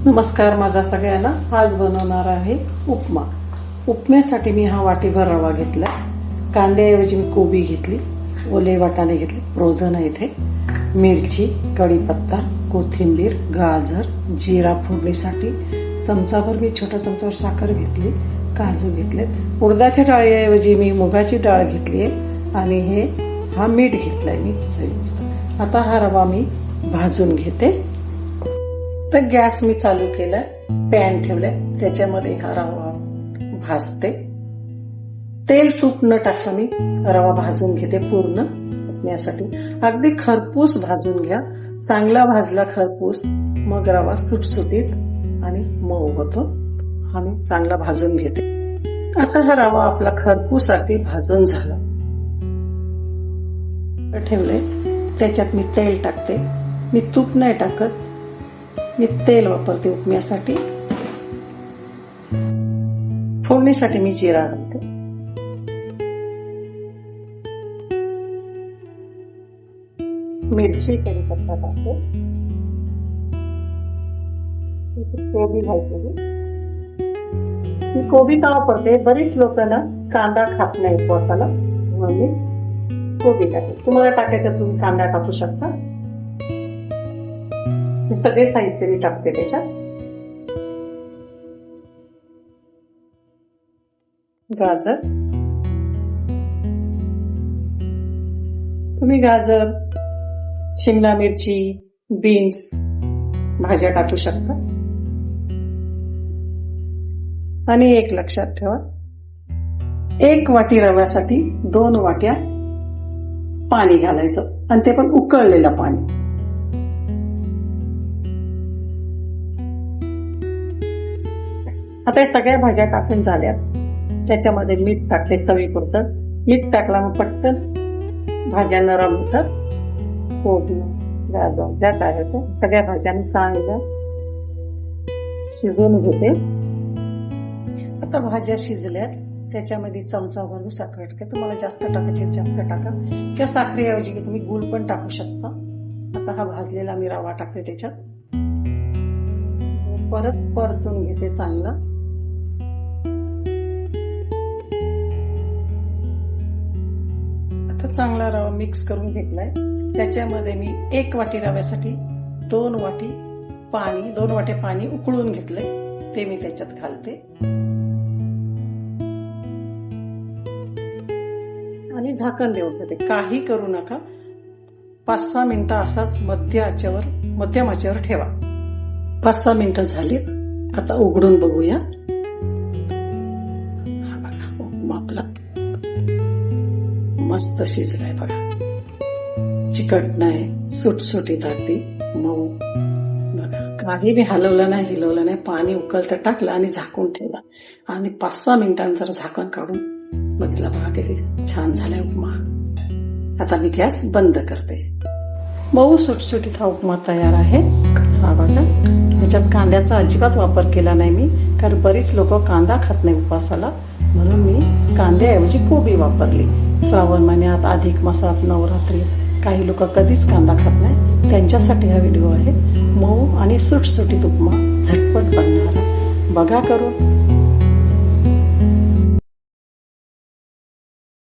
नमस्कार माझा सगळ्यांना। आज बनवणार आहे उपमा। उपम्यासाठी मी हा वाटीभर रवा घेतला। कांद्याऐवजी मी कोबी घेतली, ओले वाटाणे घेतले, फ्रोझन आहे इथे, मिरची, कढीपत्ता, कोथिंबीर, गाजर, जिरा फोडणीसाठी, चमचाभर मी छोट्या चमचावर साखर घेतली, काजू घेतलेत। उडदाच्या डाळीऐवजी मी मुगाची डाळ घेतली आहे आणि हा मीठ घेतलाय मी चवीपुरतं। आता हा रवा मी भाजून घेते। तर गॅस मी चालू केलाय, पॅन ठेवलाय, त्याच्यामध्ये हा रवा भाजते। तेल तूप न टाकता मी रवा भाजून घेते पूर्ण उपम्यासाठी। अगदी खरपूस भाजून घ्या, चांगला भाजला खरपूस, मग रवा सुटसुटीत आणि मऊ होतो। हा मी चांगला भाजून घेते। आता हा रवा आपला खरपूस अगदी भाजून झाला, ठेवले। त्याच्यात मी तेल टाकते। मी तूप नाही टाकत, मी तेल वापरते उपम्यासाठी। फोडणीसाठी मी जिरा घालते, मिरची, कढीपत्ता टाकते, कोबी घालते। मी कोबी का वापरते, बरीच लोक ना कांदा खात नाही उपवासाला, म्हणून मी कोबी टाकते। तुम्हाला टाकायचं तुम्ही कांदा टाकू शकता। हे सगळे साहित्य मी टाकते त्याच्यात। गाजर, तुम्ही गाजर, शिमला मिरची, बीन्स भाज्या टाकू शकता। आणि एक लक्षात ठेवा, 1 वाटी रव्यासाठी 2 वाट्या पाणी घालायचं, आणि ते पण उकळलेलं पाणी। आता या सगळ्या भाज्या टाकून झाल्यात, त्याच्यामध्ये मीठ टाकले चवीपुरतं। मीठ टाकला मग पटकन भाज्या नरम होतात। कोबी, गाजर, ज्या काय होतं सगळ्या भाज्या चांगल्या शिजवून घेते। आता भाज्या शिजल्यात, त्याच्यामध्ये चमचाभर साखर टाकते। तुम्हाला जास्त टाकायची जास्त टाका, किंवा साखरेऐवजी तुम्ही गूळ पण टाकू शकता। आता हा भाजलेला मी रवा टाकते त्याच्यात, परत परतून घेते चांगला। आता चांगला रवा मिक्स करून घेतलाय। त्याच्यामध्ये मी 1 वाटी रव्यासाठी 2 वाटी पाणी, 2 वाटे पाणी उकळून घेतलंय, ते मी त्याच्यात घालते। आणि झाकण देऊन देते, काही करू नका। 5-6 मिनिटं असाच मध्यम आचेवर ठेवा। 5-6 मिनिटं झालीत, आता उघडून बघूया। हा बघा, उपमा आपला मस्त शिजलाय बघा, चिकट नाही, सुटसुटीत अगदी मऊ बघा। काही मी हलवलं नाही, हिलवलं नाही, पाणी उकळतं टाकलं आणि झाकून ठेवला, आणि 5-6 मिनिटांनंतर झाकण काढून बघितलं बघा, किती छान झालाय उपमा। आता मी गॅस बंद करते। मऊ सुटसुटीत हा उपमा तयार आहे। हा बघा, ह्याच्यात कांद्याचा अजिबात वापर केला नाही मी, कारण बरीच लोक कांदा खात नाही उपवासाला, म्हणून मी कांद्याऐवजी कोबी वापरली। श्रावण महिन्यात, अधिक मासात, नवरात्रीत काही लोक कधीच कांदा खात नाही, त्यांच्यासाठी हा व्हिडिओ आहे। मऊ आणि सुटसुटीत उपमा झटपट बनणारा, बघा करून।